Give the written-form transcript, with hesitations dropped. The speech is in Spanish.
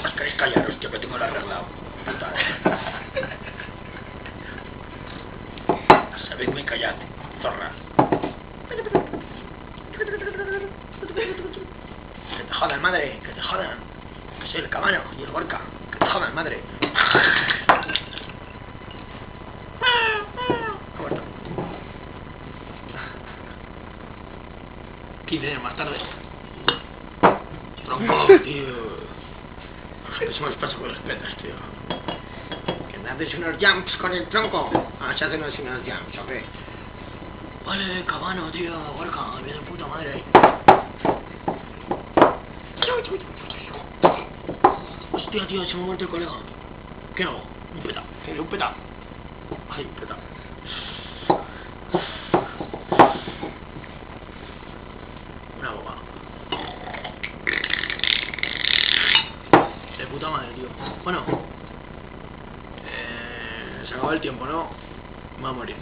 ¿Os queréis callar, hostia, que tengo el arreglado? Puta. Sabedme callad, zorra. Que te jodan, madre, que te jodan. Que soy el Cabano y el Gorka. Que te jodan, madre. Ha muerto. 15 años más tarde. Tronco, tío. Que se me los paso con los petas, tío. Que me haces unos jumps con el tronco. Ah, se hacen unos jumps, ok. Vale, Cabano, tío, Gorka, bien de puta madre ahí. Hostia, tío, se me ha muerto el colega. ¿Qué hago? Un petao. ¿Qué? Un petao. Ay, un petao. Una boba. De puta madre, tío. Bueno. Se acabó el tiempo, ¿no? Me voy a morir.